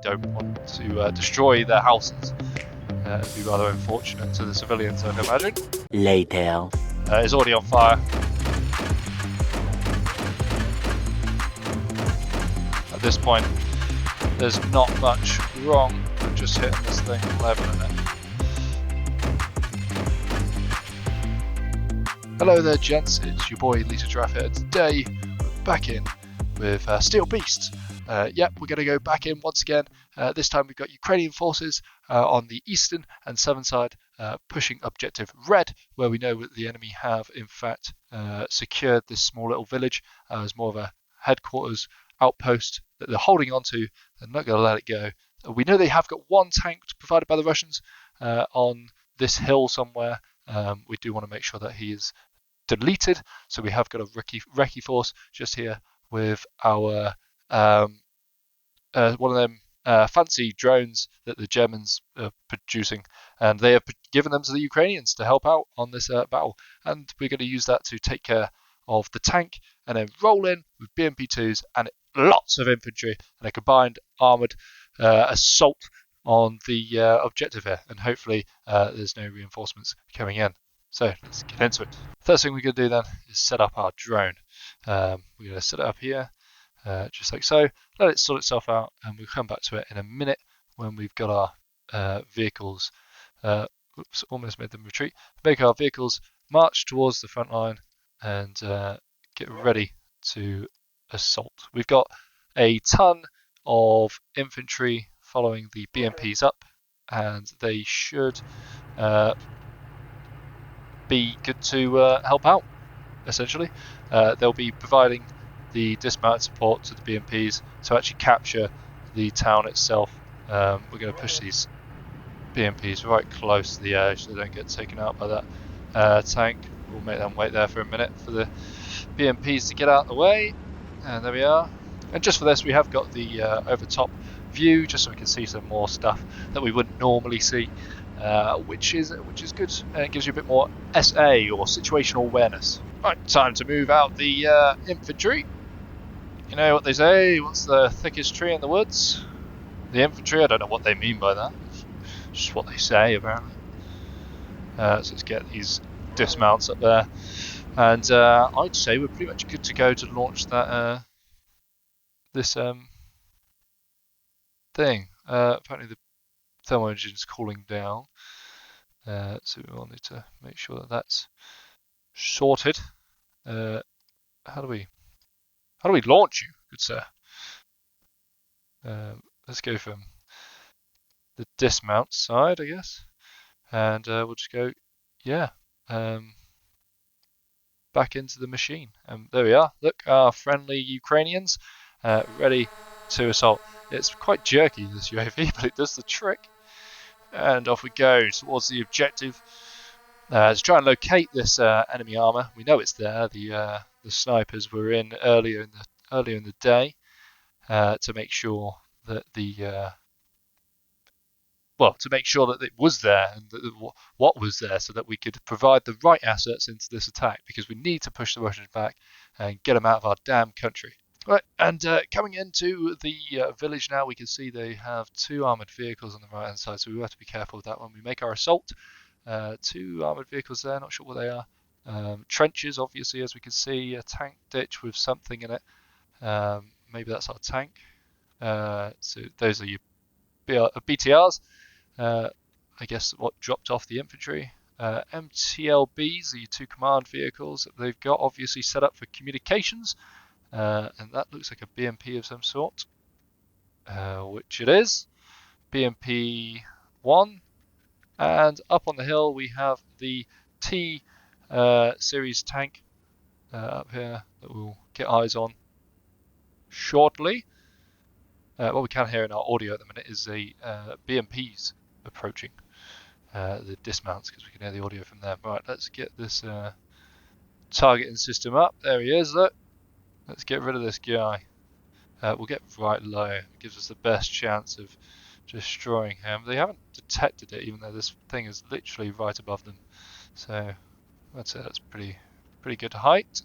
don't want to destroy their houses. It'd be rather unfortunate to the civilians, I'd imagine. Later. It's already on fire. At this point, there's not much wrong with just hitting this thing and leveling it. Hello there, gents. It's your boy Lisa Draft here. Today we're back in with Steel Beasts. Yep, we're going to go back in once again. This time we've got Ukrainian forces on the eastern and southern side pushing objective red, where we know that the enemy have in fact secured this small little village as more of a headquarters outpost that they're holding on to. They're not going to let it go. We know they have got one tank provided by the Russians on this hill somewhere. We do want to make sure that he is deleted, so we have got a recce force just here with our one of them fancy drones that the Germans are producing, and they have given them to the Ukrainians to help out on this battle, and we're going to use that to take care of the tank and then roll in with BMP2s and lots of infantry and a combined armoured assault on the objective here, and hopefully there's no reinforcements coming in. So let's get into it. First thing we're going to do then is set up our drone. We're going to set it up here, just like so. Let it sort itself out, and we'll come back to it in a minute when we've got our vehicles. Oops, almost made them retreat. Make our vehicles march towards the front line and get ready to assault. We've got a ton of infantry following the BMPs up, and they should be good to help out, essentially. They'll be providing the dismounted support to the BMPs to actually capture the town itself. We're going to push these BMPs right close to the edge so they don't get taken out by that tank. We'll make them wait there for a minute for the BMPs to get out of the way, and there we are. And just for this, we have got the over top view, just so we can see some more stuff that we wouldn't normally see, which is good, and it gives you a bit more SA or situational awareness. Right, time to move out the infantry. You know what they say, what's the thickest tree in the woods? The infantry. I don't know what they mean by that. It's just what they say, apparently. So let's get these dismounts up there, and I'd say we're pretty much good to go to launch that this thing. Apparently the thermal engine's cooling down, so we will need to make sure that that's sorted. How do we launch you, good sir? Let's go from the dismount side, I guess, and we'll just go, yeah, back into the machine. And there we are. Look, our friendly Ukrainians ready to assault. It's quite jerky, this UAV, but it does the trick. And off we go towards the objective. To try and locate this enemy armor. We know it's there. The snipers were in earlier in the day to make sure that to make sure that it was there and what was there, so that we could provide the right assets into this attack, because we need to push the Russians back and get them out of our damn country. Right, and coming into the village now, we can see they have two armoured vehicles on the right hand side, so we have to be careful with that when we make our assault. Two armoured vehicles there, not sure what they are. Trenches, obviously, as we can see, a tank ditch with something in it. Maybe that's our tank. So those are your BTRs. I guess what dropped off the infantry. MTLBs are your two command vehicles that they've got, obviously set up for communications. And that looks like a BMP of some sort, which it is. BMP 1. And up on the hill we have the T series tank up here that we'll get eyes on shortly. What we can hear in our audio at the minute is the BMPs approaching the dismounts, because we can hear the audio from them. Right, let's get this targeting system up. There he is, look. Let's get rid of this guy. We'll get right low. It gives us the best chance of destroying him. They haven't detected it, even though this thing is literally right above them. So that's it. That's pretty good height.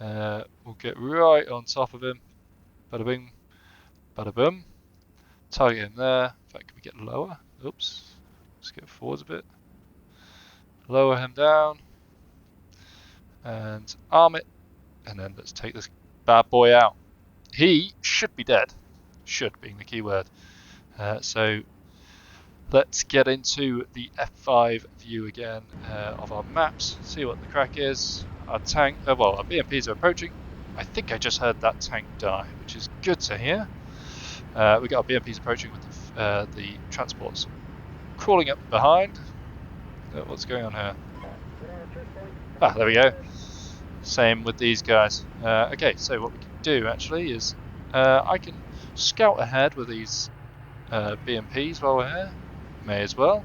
We'll get right on top of him. Bada bing, bada boom. Target him there. In fact, can we get lower? Oops. Let's get forwards a bit. Lower him down. And arm it. And then let's take this bad boy out. He should be dead. Should being the key word. So let's get into the F5 view again of our maps. See what the crack is. Our tank, well, our BMPs are approaching. I think I just heard that tank die, which is good to hear. We got our BMPs approaching with the transports crawling up behind. What's going on here? Ah, there we go. Same with these guys. Okay, so what we can do actually is I can scout ahead with these BMPs while we're here. May as well.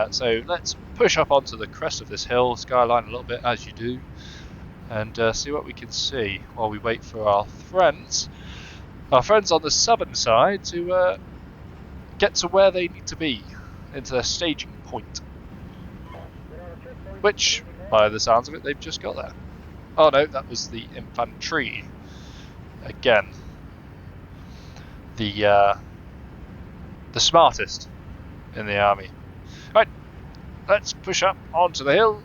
So let's push up onto the crest of this hill, skyline a little bit as you do, and see what we can see while we wait for our friends on the southern side to get to where they need to be, into their staging point. Which, by the sounds of it, they've just got there. Oh no, that was the infantry. Again, the smartest in the army. Right, let's push up onto the hill.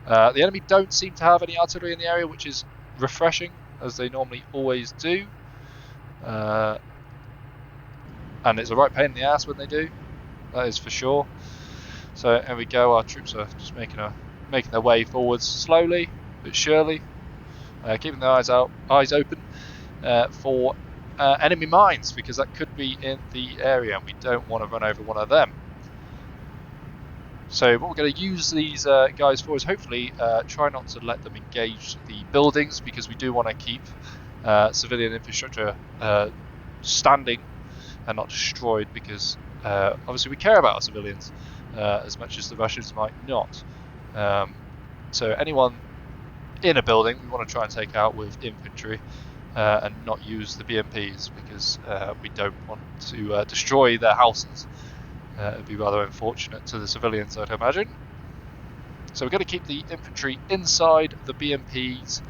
The enemy don't seem to have any artillery in the area, which is refreshing, as they normally always do. And it's a right pain in the ass when they do, that is for sure. So here we go, our troops are just making their way forwards slowly but surely, keeping their eyes open for enemy mines, because that could be in the area and we don't want to run over one of them. So what we're going to use these guys for is hopefully try not to let them engage the buildings, because we do want to keep civilian infrastructure standing and not destroyed, because obviously we care about our civilians as much as the Russians might not. So anyone in a building we want to try and take out with infantry and not use the BMPs, because we don't want to destroy their houses. It would be rather unfortunate to the civilians, I'd imagine. So we're going to keep the infantry inside the BMPs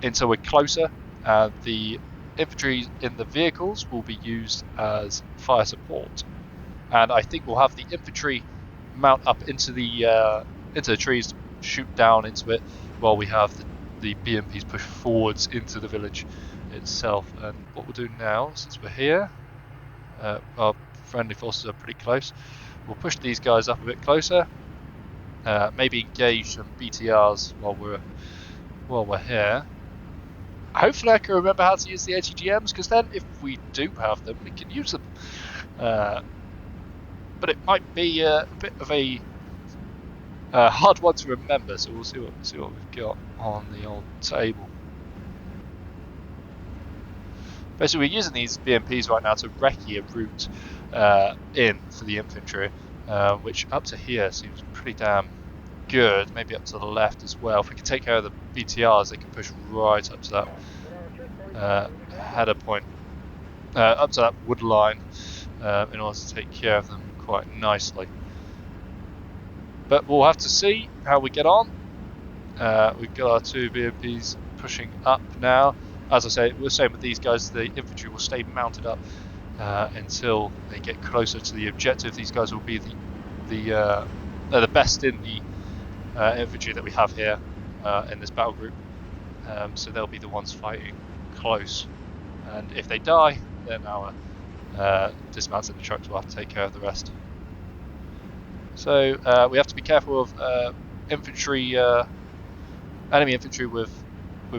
until we're closer, and the infantry in the vehicles will be used as fire support. And I think we'll have the infantry mount up into the trees, shoot down into it, while we have the BMPs push forwards into the village itself. And what we'll do now, since we're here, our friendly forces are pretty close, we'll push these guys up a bit closer, maybe engage some BTRs while we're here. Hopefully I can remember how to use the ATGMs, because then if we do have them, we can use them. But it might be a bit of a hard one to remember, so we'll see what we've got on the old table. Basically, we're using these BMPs right now to recce a route in for the infantry, which up to here seems pretty damn good. Maybe up to the left as well. If we can take care of the BTRs, they can push right up to that header point, up to that wood line, in order to take care of them quite nicely. But we'll have to see how we get on. We've got our two BMPs pushing up now. As I say, we're saying with these guys, the infantry will stay mounted up until they get closer to the objective. These guys will be they're the best in the infantry that we have here in this battle group. So they'll be the ones fighting close. And if they die, then our dismounts in the trucks will have to take care of the rest. So we have to be careful of infantry, enemy infantry with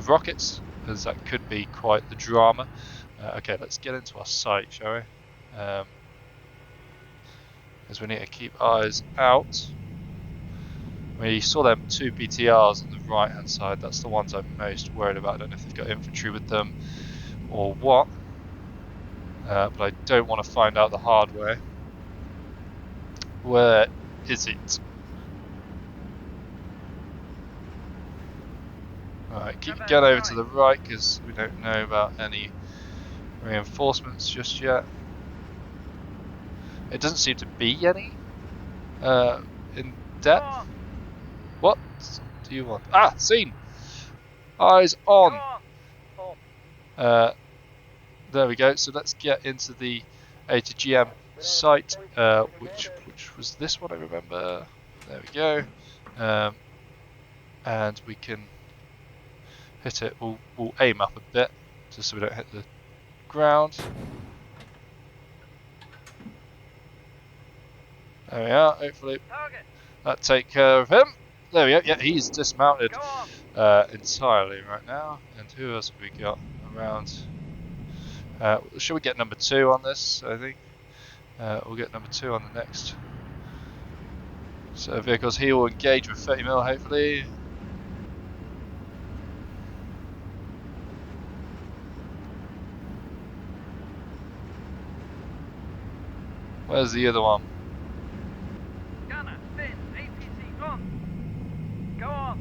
rockets, because that could be quite the drama. Okay, let's get into our sight, shall we? Because we need to keep eyes out. We saw them two BTRs on the right hand side. That's the ones I'm most worried about. I don't know if they've got infantry with them or what, but I don't want to find out the hard way. Where is it? Alright, keep your gun over to the right, because we don't know about any reinforcements just yet. It doesn't seem to be any in depth. What do you want? Ah, seen! Eyes on! There we go. So let's get into the A to GM site, which was this one, I remember. There we go. And we can hit it. We'll aim up a bit just so we don't hit the ground. There we are. Hopefully that take care of him. There we go. Yeah, he's dismounted entirely right now. And who else have we got around? Should we get number 2 on this? I think we'll get number 2 on the next set of vehicles. He will engage with 30mm, hopefully. Where's the other one? Gunner, Finn, APC on. Go on.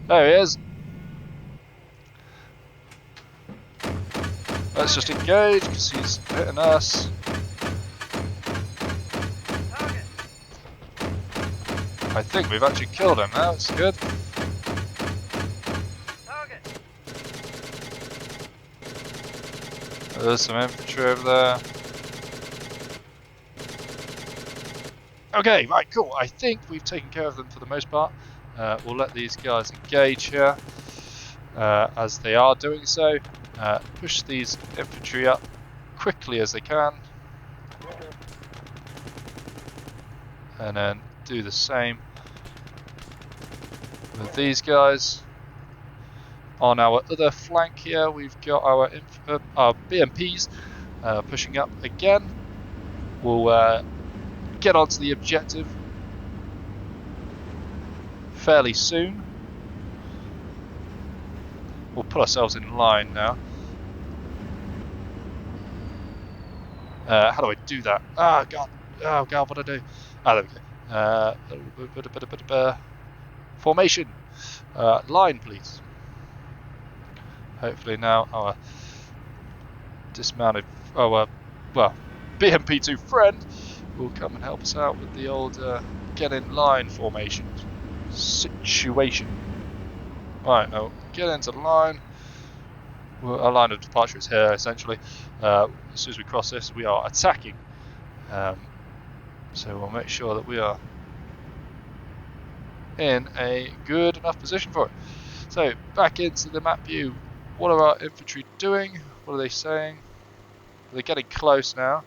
There he is. Let's just engage because he's hitting us. Target. I think we've actually killed him now. It's good. Target. There's some infantry over there. Okay, right, cool. I think we've taken care of them for the most part. We'll let these guys engage here as they are doing so. Push these infantry up quickly as they can. And then do the same with these guys. On our other flank here, we've got our BMPs pushing up again. We'll get onto the objective fairly soon. We'll put ourselves in line now. How do I do that? Oh god, what do I do? There we go. Formation, line please. Hopefully now our dismounted, well, BMP2 friend will come and help us out with the old get in line formation situation. Right, now get into line. Well, our line of departure is here essentially. As soon as we cross this, we are attacking. So we'll make sure that we are in a good enough position for it. So back into the map view. What are our infantry doing? What are they saying? They're getting close now.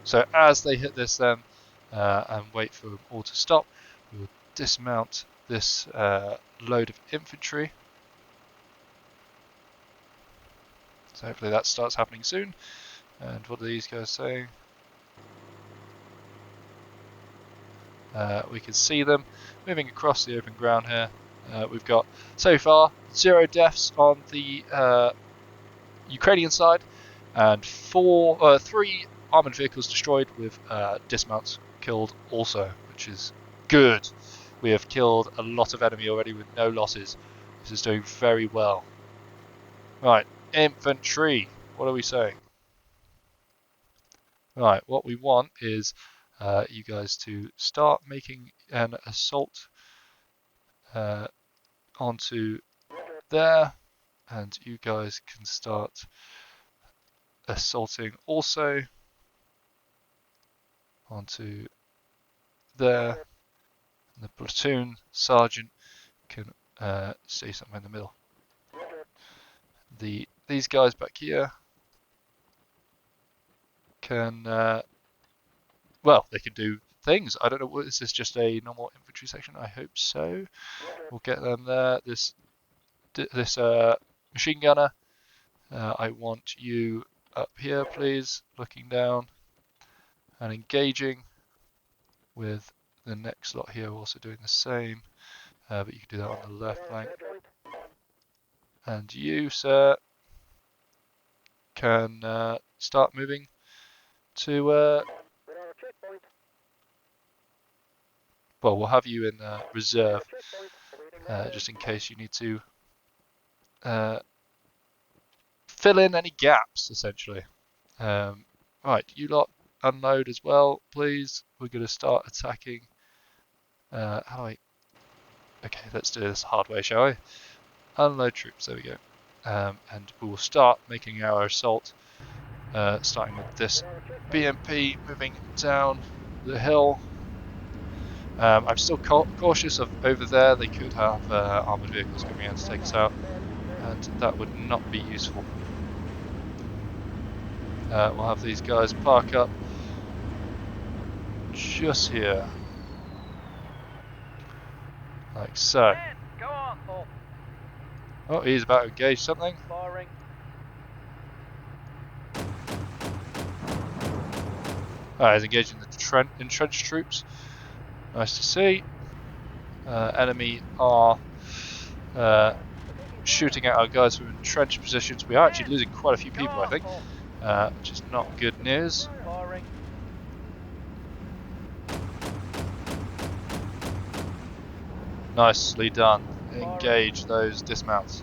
So as they hit this then, and wait for them all to stop, we will dismount this load of infantry. So hopefully that starts happening soon. And what are these guys saying? We can see them moving across the open ground here. We've got, so far, 0 deaths on the Ukrainian side, and 3 armoured vehicles destroyed with dismounts killed also, which is good. We have killed a lot of enemy already with no losses. This is doing very well. Right, infantry, what are we saying? Right, what we want is you guys to start making an assault onto there, and you guys can start assaulting also onto there. The platoon sergeant can stay somewhere in the middle. These guys back here can well, they can do things. I don't know, is this just a normal infantry section? I hope so. We'll get them there. This machine gunner, I want you up here please, looking down and engaging with the next lot here, also doing the same, but you can do that on the left flank. And you, sir, can start moving to, well, we'll have you in reserve, just in case you need to fill in any gaps, essentially. Right, you lot unload as well, please. We're going to start attacking. How do I... Okay, let's do this the hard way, shall we? Unload troops, there we go. And we will start making our assault, starting with this BMP moving down the hill. I'm still cautious of over there. They could have armoured vehicles coming in to take us out, and that would not be useful. We'll have these guys park up just here, like so. Men, go on. Oh, he's about to engage something. Firing. He's engaging the entrenched troops. Nice to see. Enemy are shooting at our guys from entrenched positions. We are actually losing quite a few people, I think, which is not good news. Firing. Nicely done. Engage those dismounts.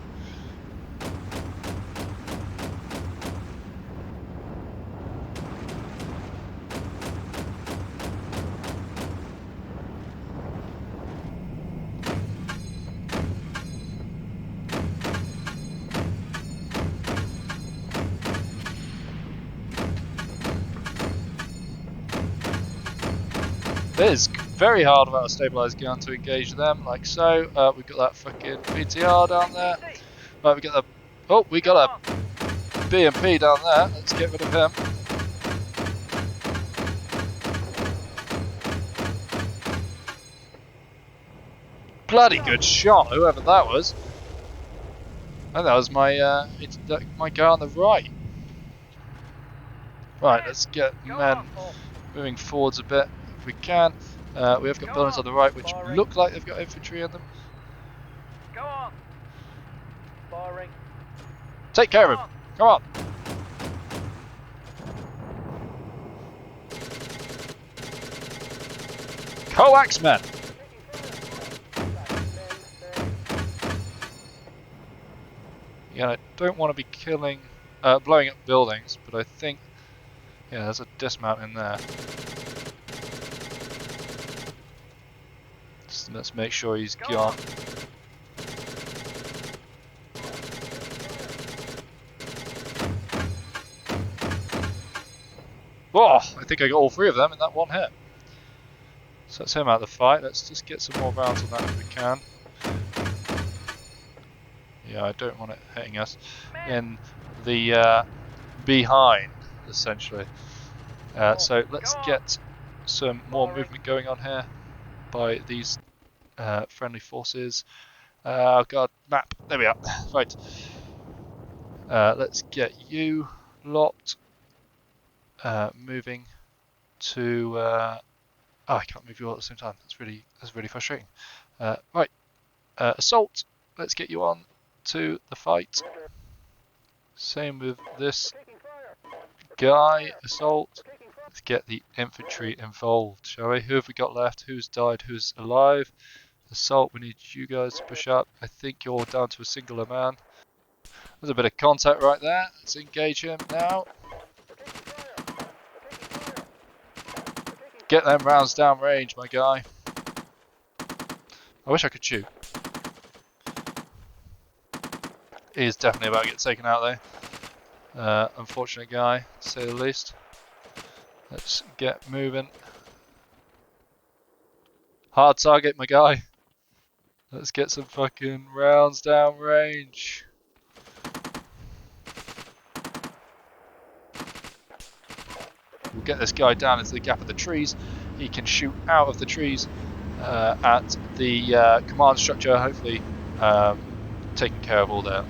It is very hard without a stabilised gun to engage them, like so. We've got that fucking BTR down there. Right, we got the. Oh, we got a BMP down there. Let's get rid of him. Bloody good shot, whoever that was. And that was my my guy on the right. Right, let's get men moving forwards a bit if we can. We have got buildings on the right which look like they've got infantry in them. Go on. Firing. Take care of him. Come on. Coax men. Yeah, I don't want to be killing, blowing up buildings, but I think, yeah, there's a dismount in there. Just let's make sure he's gone. Oh, I think I got all three of them in that one hit. So that's him out of the fight. Let's just get some more rounds on that if we can. Yeah, I don't want it hitting us in the behind, essentially. So let's get some more movement going on here by these friendly forces. Oh god, map. There we are. Right. Let's get you lot moving to. Oh, I can't move you all at the same time. That's really frustrating. Right. Assault. Let's get you on to the fight. Same with this guy. Assault. Let's get the infantry involved, shall we? Who have we got left? Who's died? Who's alive? Assault, we need you guys to push up. I think you're down to a singular man. There's a bit of contact right there. Let's engage him now. Get them rounds down range, my guy. I wish I could shoot. He is definitely about to get taken out though. Unfortunate guy, to say the least. Let's get moving. Hard target, my guy. Let's get some fucking rounds down range. We'll get this guy down into the gap of the trees. He can shoot out of the trees at the command structure, hopefully taking care of all their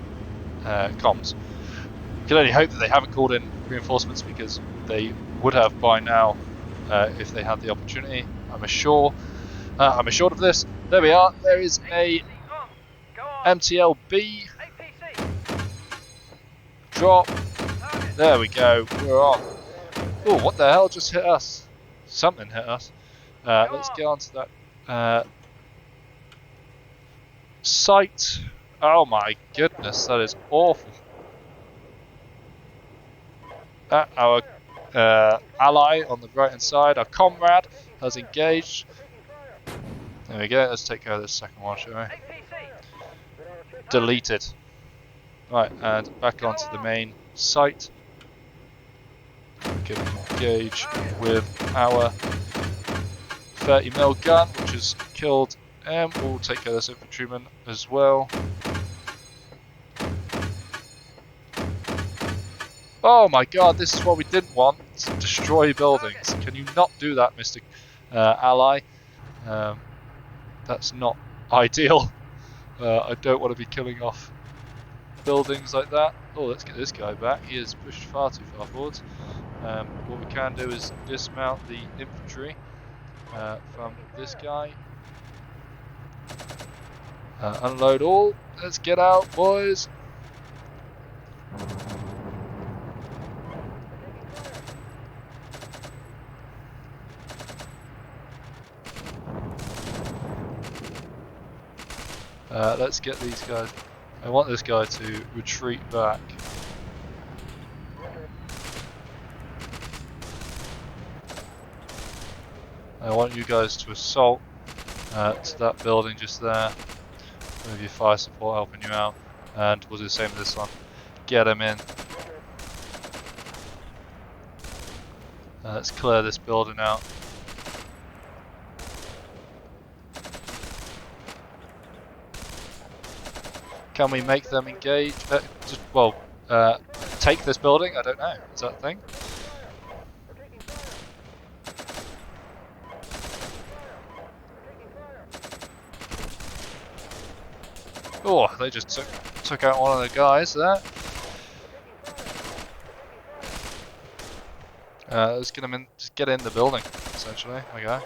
comms. You can only hope that they haven't called in reinforcements, because they would have by now if they had the opportunity. I'm assured of this. There we are. There is a MTLB drop. There we go. We're on. Oh, what the hell just hit us? Something hit us. Let's get on to that site. Oh my goodness, that is awful. Our ally on the right hand side, our comrade, has engaged. There we go, let's take care of this second one, shall we? deleted. Right, and back onto the main site. We can engage with our 30mm gun, which has killed him. We'll take care of this infantryman as well. Oh my god, this is what we didn't want. Destroy buildings. Can you not do that, Mr. Ally? That's not ideal. I don't want to be killing off buildings like that. Oh, let's get this guy back. He is pushed far too far forwards. What we can do is dismount the infantry from this guy. Unload all. Let's get out, boys. Let's get these guys. I want this guy to retreat back. I want you guys to assault to that building just there with your fire support helping you out, and we'll do the same with this one. Get them in. Let's clear this building out. Can we make them engage? Take this building? I don't know. Is that a thing? Oh, they just took out one of the guys there. Let's get them in. Just get in the building. Essentially, there we go.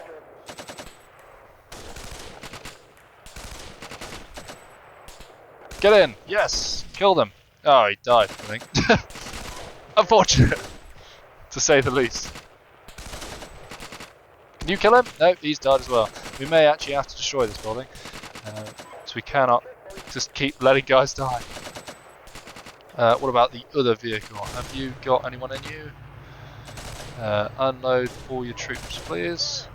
Get in! Yes! Kill them! Oh, he died, I think. Unfortunate, to say the least. Can you kill him? No, he's died as well. We may actually have to destroy this building. So we cannot just keep letting guys die. What about the other vehicle? Have you got anyone in you? Unload all your troops, please.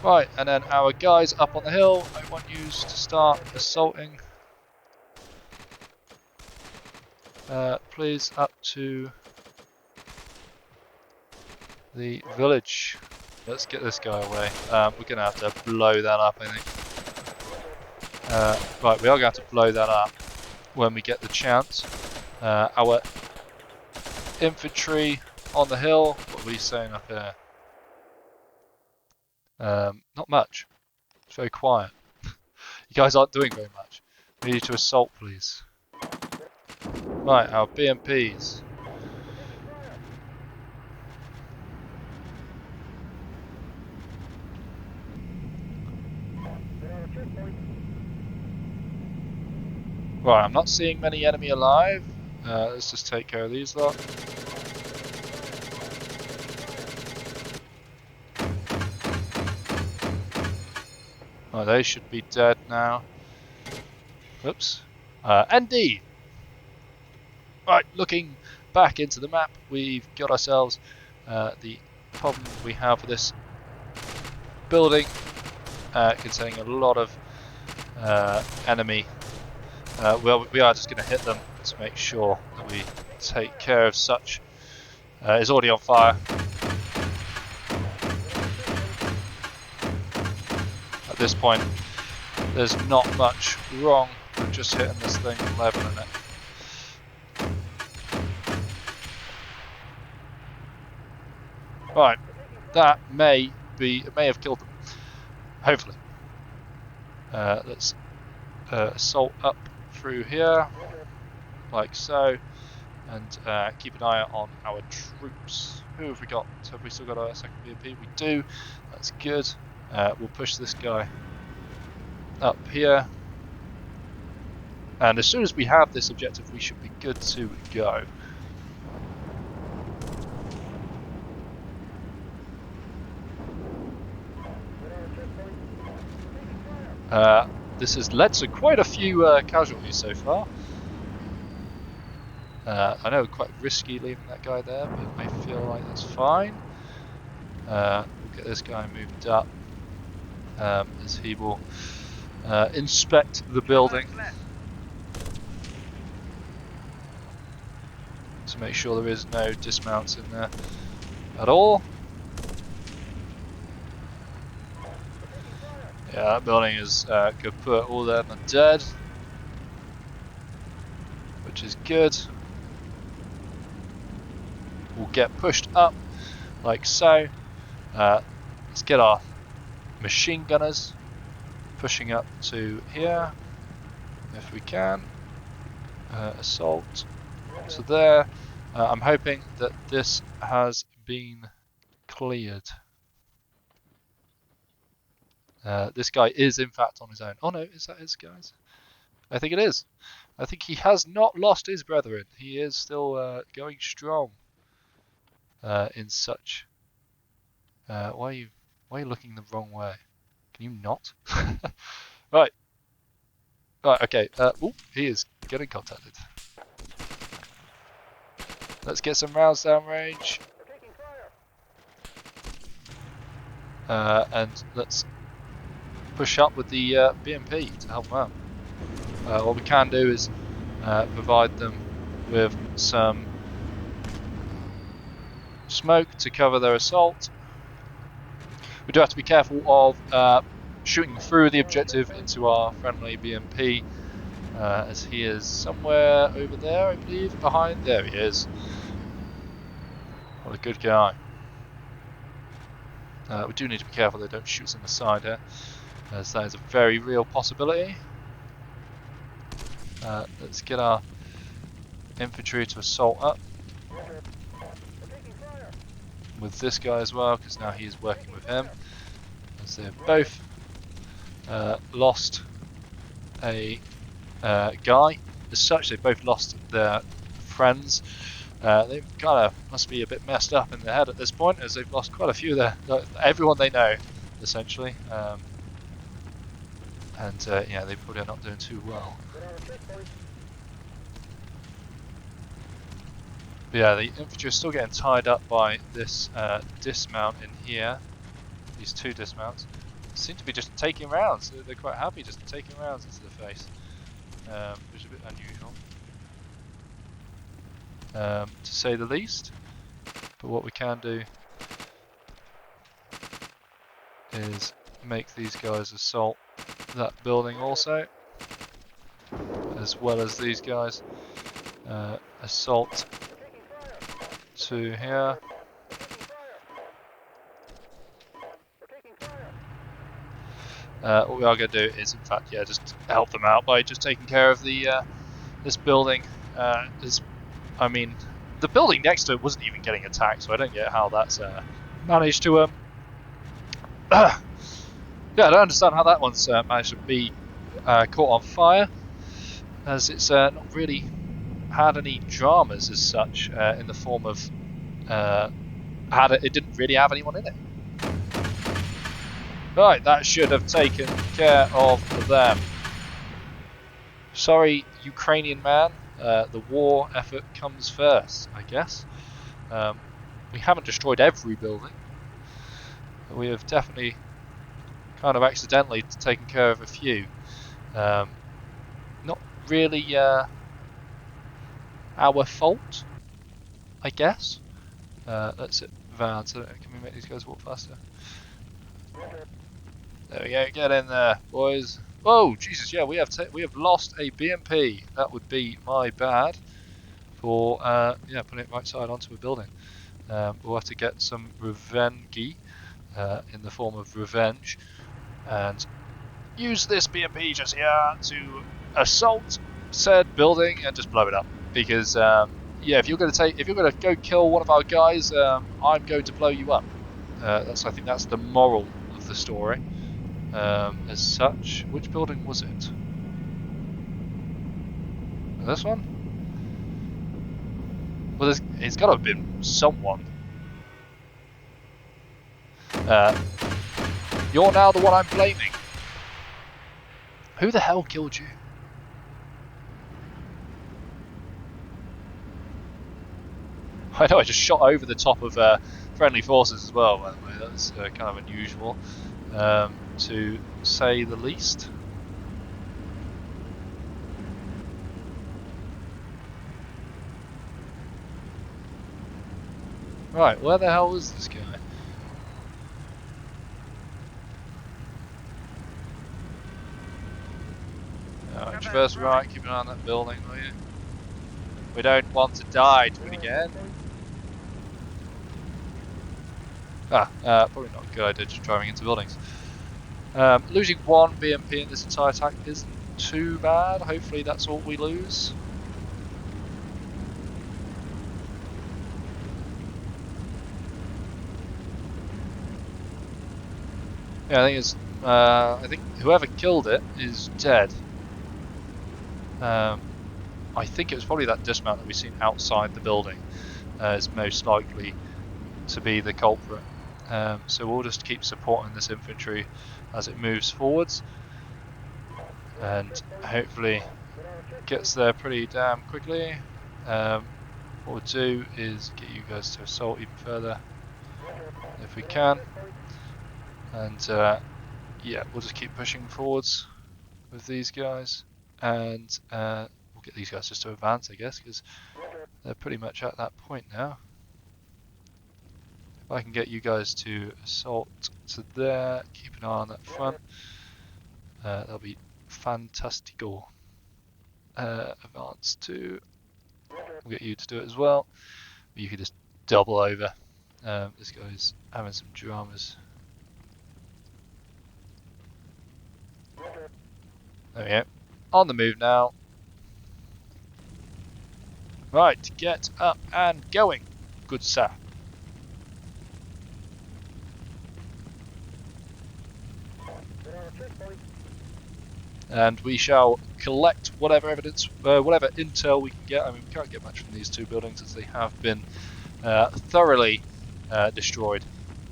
Right, and then our guys up on the hill, I want you to start assaulting. Please up to the village. Let's get this guy away. We're going to have to blow that up, I think. Right, we are going to have to blow that up when we get the chance. Our infantry on the hill, what are we saying up here? Not much. It's very quiet. You guys aren't doing very much. We need to assault, please. Right, our BMPs. Right, I'm not seeing many enemy alive. Let's just take care of these lot. Oh, they should be dead now. Whoops. ND! Right, looking back into the map, we've got ourselves the problem we have with this building containing a lot of enemy. Well, we are just going to hit them to make sure that we take care of such. It's already on fire. At this point, there's not much wrong with just hitting this thing and leveling it. Right, that may have killed them. Hopefully. Let's assault up through here, like so, and keep an eye on our troops. Who have we got? Have we still got our second BMP? We do. That's good. We'll push this guy up here, and as soon as we have this objective, we should be good to go. This has led to quite a few casualties so far. I know quite risky leaving that guy there, but I feel like that's fine. We'll get this guy moved up as he will inspect the building to make sure there is no dismounts in there at all. Yeah, that building is kaput. All them are dead, which is good. We'll get pushed up like so. Let's get our machine gunners pushing up to here if we can. Assault to there. I'm hoping that this has been cleared. This guy is in fact on his own. Oh no, is that his guys? I think it is. I think he has not lost his brethren. He is still going strong in such. Why are you looking the wrong way? Can you not? Right. Right, okay. Oh, he is getting contacted. Let's get some rounds down range. And let's push up with the BMP to help them out. What we can do is provide them with some smoke to cover their assault. We do have to be careful of shooting through the objective into our friendly BMP, as he is somewhere over there, I believe, behind. There he is. What a good guy. We do need to be careful they don't shoot us in the side here, as that is a very real possibility. Let's get our infantry to assault up with this guy as well, because now he is working with him, as they've both lost a guy. As such, they've both lost their friends. They kind of must be a bit messed up in their head at this point, as they've lost quite a few of everyone they know, essentially. Yeah, they probably are not doing too well. But yeah, the infantry are still getting tied up by this dismount in here. These two dismounts seem to be just taking rounds. They're quite happy just taking rounds into the face, which is a bit unusual, to say the least. But what we can do is make these guys assault that building also, as well as these guys assault to here. What we are going to do is, in fact, yeah, just help them out by just taking care of the this building. I mean, the building next to it wasn't even getting attacked, so I don't get how that's managed to. Yeah, I don't understand how that one's managed to be caught on fire, as it's not really had any dramas as such in the form of it didn't really have anyone in it. Right, that should have taken care of them. Sorry, Ukrainian man, the war effort comes first, I guess. We haven't destroyed every building. We have definitely kind of accidentally taken care of a few. Not really our fault, I guess. Let's advance. Can we make these guys walk faster? There we go. Get in there, boys. Oh Jesus! Yeah, we have lost a BMP. That would be my bad for yeah, putting it right side onto a building. We'll have to get some revenge in the form of revenge, and use this BMP just here to assault said building and just blow it up. Because yeah, if you're going to go kill one of our guys, I'm going to blow you up. I think that's the moral of the story. As such, which building was it? This one? Well, it's got to have been someone. You're now the one I'm blaming. Who the hell killed you? I know I just shot over the top of friendly forces as well, by the way. That's kind of unusual, to say the least. Right, where the hell was this guy? Traverse right, keep an eye on that building, will you? We don't want to die to it again. Probably not a good idea just driving into buildings. Losing 1 BMP in this entire attack isn't too bad. Hopefully that's all we lose. Yeah, I think whoever killed it is dead. I think it was probably that dismount that we've seen outside the building is most likely to be the culprit. So we'll just keep supporting this infantry as it moves forwards, and hopefully gets there pretty damn quickly. What we'll do is get you guys to assault even further if we can, and yeah, we'll just keep pushing forwards with these guys, and we'll get these guys just to advance, I guess, because they're pretty much at that point now. If I can get you guys to assault to there, keep an eye on that front, that'll be fantastico. Advance to, we'll get you to do it as well. You could just double over. This guy's having some dramas. There we go. On the move now. Right, get up and going, good sir. And we shall collect whatever evidence, whatever intel we can get. I mean, we can't get much from these two buildings as they have been thoroughly destroyed.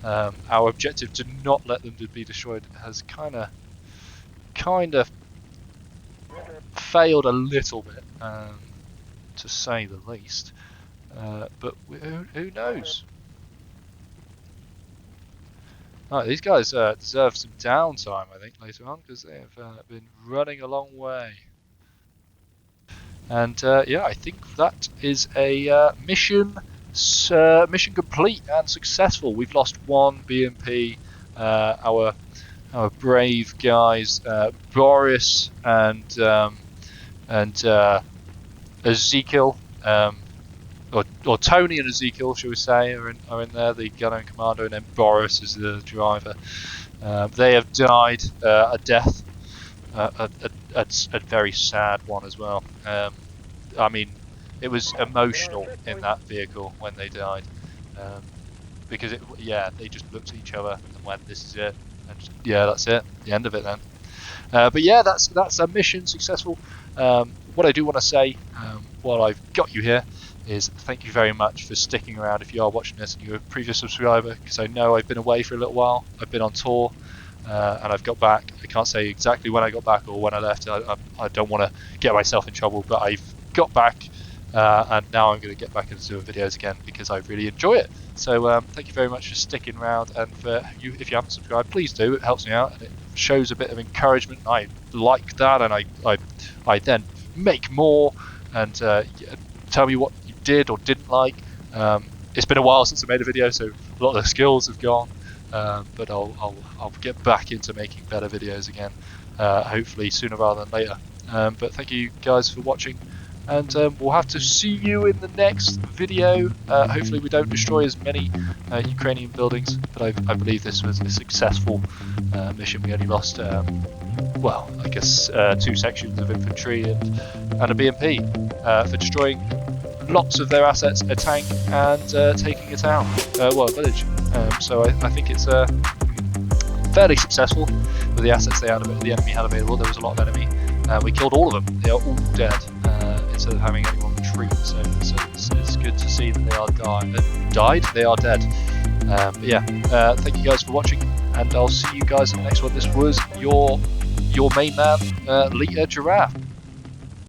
Our objective to not let them be destroyed has kind of failed a little bit, to say the least. But who knows? Right, these guys deserve some downtime, I think, later on, because they have been running a long way. And yeah, I think that is a mission complete and successful. We've lost 1 BMP. Our brave guys, Boris and Ezekiel, or Tony and Ezekiel, shall we say, are in there, the gunner and commander, and then Boris is the driver. They have died a death, a very sad one as well. I mean, it was emotional in that vehicle when they died, because they just looked at each other and went, "This is it," and just, yeah, that's it, the end of it then. But yeah, that's a mission successful. What I do want to say, while I've got you here, is thank you very much for sticking around if you are watching this and you're a previous subscriber, because I know I've been away for a little while. I've been on tour, and I've got back. I can't say exactly when I got back or when I left. I don't want to get myself in trouble, but I've got back, and now I'm going to get back into doing videos again because I really enjoy it. So thank you very much for sticking around, and for you, if you haven't subscribed, please do. It helps me out and it shows a bit of encouragement. I like that, and I then make more and tell me what you did or didn't like. It's been a while since I made a video, so a lot of the skills have gone, but I'll get back into making better videos again, hopefully sooner rather than later. But thank you guys for watching, and we'll have to see you in the next video. Hopefully we don't destroy as many Ukrainian buildings, but I believe this was a successful mission. We only lost well, I guess 2 sections of infantry and a BMP for destroying lots of their assets, a tank, and taking a town, well, a village. So I think it's fairly successul with the assets the enemy had available. There was a lot of enemy. We killed all of them. They are all dead instead of having anyone retreat. So it's good to see that they are died. They are dead. But yeah, thank you guys for watching, and I'll see you guys in the next one. This was your main man, Lita Giraffe.